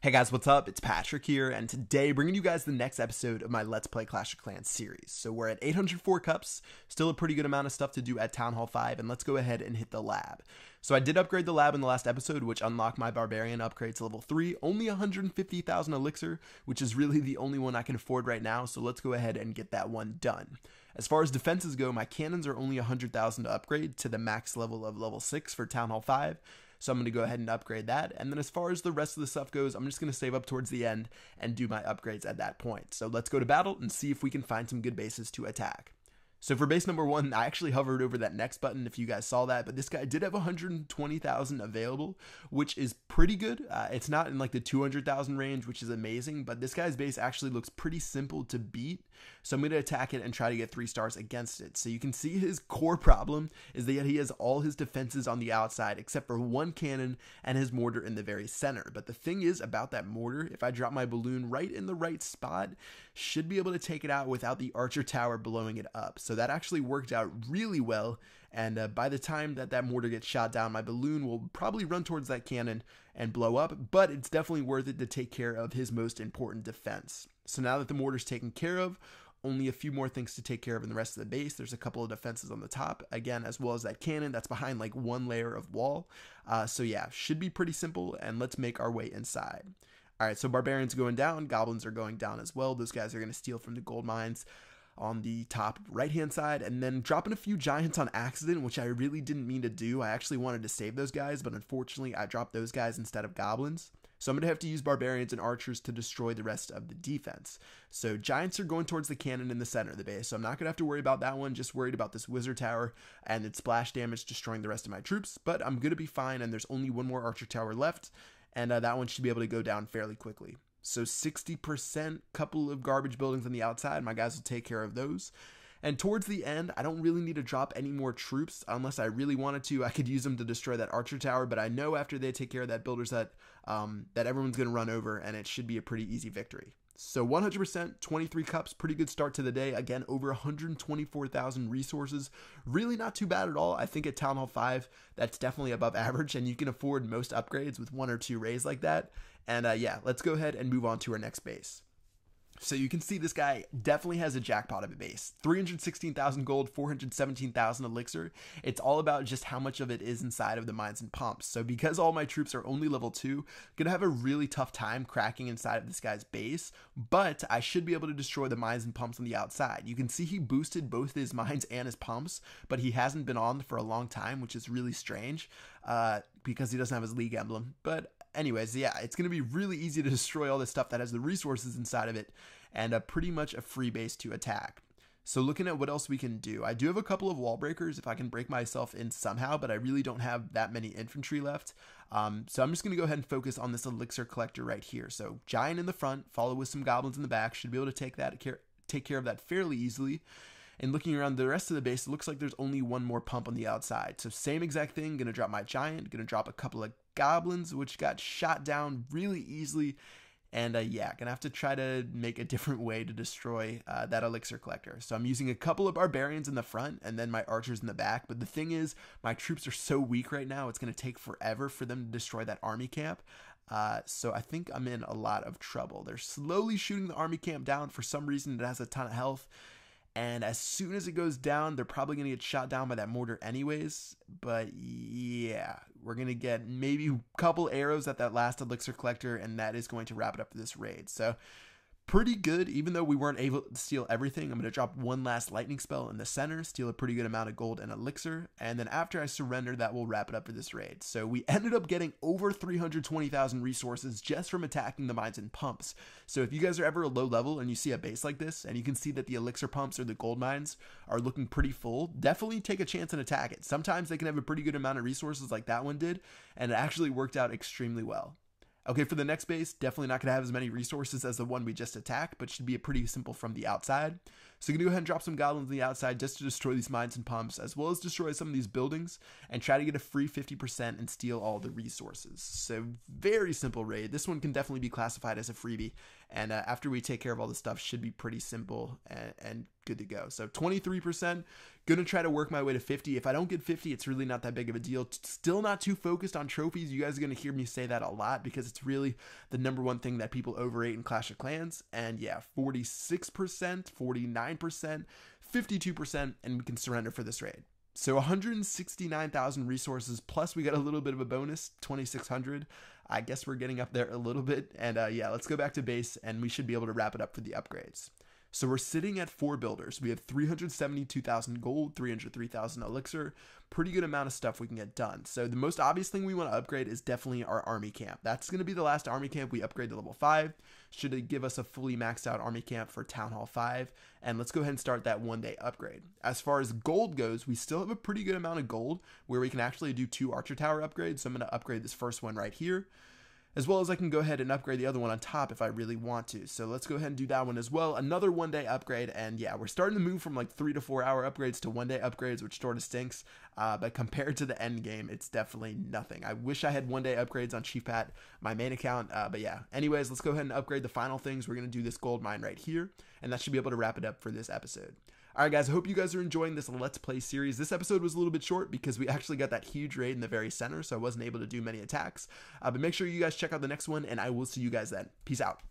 Hey guys, what's up? It's Patrick here, and today bringing you guys the next episode of my Let's Play Clash of Clans series. So we're at 804 cups, still a pretty good amount of stuff to do at Town Hall 5, and let's go ahead and hit the lab. So I did upgrade the lab in the last episode, which unlocked my Barbarian upgrade to level 3, only 150,000 elixir, which is really the only one I can afford right now, so let's go ahead and get that one done. As far as defenses go, my cannons are only 100,000 to upgrade to the max level of level 6 for Town Hall 5. So I'm going to go ahead and upgrade that. And then as far as the rest of the stuff goes, I'm just going to save up towards the end and do my upgrades at that point. So let's go to battle and see if we can find some good bases to attack. So for base number 1, I actually hovered over that next button if you guys saw that, but this guy did have 120,000 available, which is pretty good. It's not in like the 200,000 range, which is amazing, but this guy's base actually looks pretty simple to beat. So I'm going to attack it and try to get 3 stars against it. So you can see his core problem is that he has all his defenses on the outside except for one cannon and his mortar in the very center. But the thing is about that mortar, if I drop my balloon right in the right spot, should be able to take it out without the archer tower blowing it up. So that actually worked out really well, and by the time that mortar gets shot down, my balloon will probably run towards that cannon and blow up, but it's definitely worth it to take care of his most important defense. So now that the mortar's taken care of, only a few more things to take care of in the rest of the base. There's a couple of defenses on the top, again, as well as that cannon that's behind like one layer of wall. So yeah, should be pretty simple, and let's make our way inside. Alright, so Barbarians going down, Goblins are going down as well. Those guys are going to steal from the gold mines on the top right hand side, and then dropping a few Giants on accident, which I really didn't mean to do. I actually wanted to save those guys, but unfortunately I dropped those guys instead of Goblins. So I'm going to have to use Barbarians and Archers to destroy the rest of the defense. So Giants are going towards the cannon in the center of the base, so I'm not going to have to worry about that one, just worried about this Wizard Tower and its splash damage destroying the rest of my troops, but I'm going to be fine, and there's only one more Archer Tower left, and that one should be able to go down fairly quickly. So 60%, couple of garbage buildings on the outside, my guys will take care of those. And towards the end, I don't really need to drop any more troops unless I really wanted to. I could use them to destroy that archer tower, but I know after they take care of that builder's hut, that everyone's going to run over, and it should be a pretty easy victory. So 100%, 23 cups, pretty good start to the day. Again, over 124,000 resources. Really not too bad at all. I think at Town Hall 5, that's definitely above average, and you can afford most upgrades with 1 or 2 raids like that. And yeah, let's go ahead and move on to our next base. So you can see this guy definitely has a jackpot of a base. 316,000 gold, 417,000 elixir. It's all about just how much of it is inside of the mines and pumps. So because all my troops are only level 2, gonna have a really tough time cracking inside of this guy's base, but I should be able to destroy the mines and pumps on the outside. You can see he boosted both his mines and his pumps, but he hasn't been on for a long time, which is really strange because he doesn't have his league emblem. But anyways, yeah, it's going to be really easy to destroy all this stuff that has the resources inside of it, and pretty much a free base to attack. So looking at what else we can do, I do have a couple of wall breakers if I can break myself in somehow, but I really don't have that many infantry left. So I'm just going to go ahead and focus on this elixir collector right here. So giant in the front, follow with some goblins in the back, should be able to take care of that fairly easily. And looking around the rest of the base, it looks like there's only one more pump on the outside. So same exact thing, gonna drop my giant, gonna drop a couple of goblins, which got shot down really easily. And yeah, gonna have to try to make a different way to destroy that elixir collector. So I'm using a couple of barbarians in the front and then my archers in the back. But the thing is, my troops are so weak right now, it's gonna take forever for them to destroy that army camp. So I think I'm in a lot of trouble. They're slowly shooting the army camp down. For some reason, it has a ton of health. And as soon as it goes down, they're probably going to get shot down by that mortar anyways. But yeah, we're going to get maybe a couple arrows at that last elixir collector, and that is going to wrap it up for this raid. So pretty good, even though we weren't able to steal everything. I'm going to drop one last lightning spell in the center, steal a pretty good amount of gold and elixir, and then after I surrender, that will wrap it up for this raid. So we ended up getting over 320,000 resources just from attacking the mines and pumps. So if you guys are ever a low level and you see a base like this, and you can see that the elixir pumps or the gold mines are looking pretty full, definitely take a chance and attack it. Sometimes they can have a pretty good amount of resources like that one did, and it actually worked out extremely well. Okay, for the next base, definitely not going to have as many resources as the one we just attacked, but should be pretty simple from the outside. So I'm going to go ahead and drop some goblins on the outside just to destroy these mines and pumps, as well as destroy some of these buildings and try to get a free 50% and steal all the resources. So very simple raid. This one can definitely be classified as a freebie, and after we take care of all this stuff, should be pretty simple and good to go. So 23%, gonna try to work my way to 50. If I don't get 50, it's really not that big of a deal. Still not too focused on trophies. You guys are gonna hear me say that a lot because it's really the number one thing that people overrate in Clash of Clans. And yeah, 46%, 49%, 52%, and we can surrender for this raid. So 169,000 resources, plus we got a little bit of a bonus, 2,600. I guess we're getting up there a little bit. And yeah, let's go back to base and we should be able to wrap it up for the upgrades. So we're sitting at 4 builders. We have 372,000 gold, 303,000 elixir. Pretty good amount of stuff we can get done. So the most obvious thing we want to upgrade is definitely our army camp. That's going to be the last army camp we upgrade to level 5. Should give us a fully maxed out army camp for Town Hall 5. And let's go ahead and start that one-day upgrade. As far as gold goes, we still have a pretty good amount of gold where we can actually do 2 archer tower upgrades. So I'm going to upgrade this first one right here, as well as I can go ahead and upgrade the other one on top if I really want to. So let's go ahead and do that one as well. Another one-day upgrade, and yeah, we're starting to move from like 3 to 4 hour upgrades to one-day upgrades, which sort of stinks. But compared to the end game, it's definitely nothing. I wish I had one-day upgrades on Chief Pat, my main account. But yeah, anyways, let's go ahead and upgrade the final things. We're going to do this gold mine right here, and that should be able to wrap it up for this episode. Alright guys, I hope you guys are enjoying this Let's Play series. This episode was a little bit short because we actually got that huge raid in the very center, so I wasn't able to do many attacks. But make sure you guys check out the next one, and I will see you guys then. Peace out.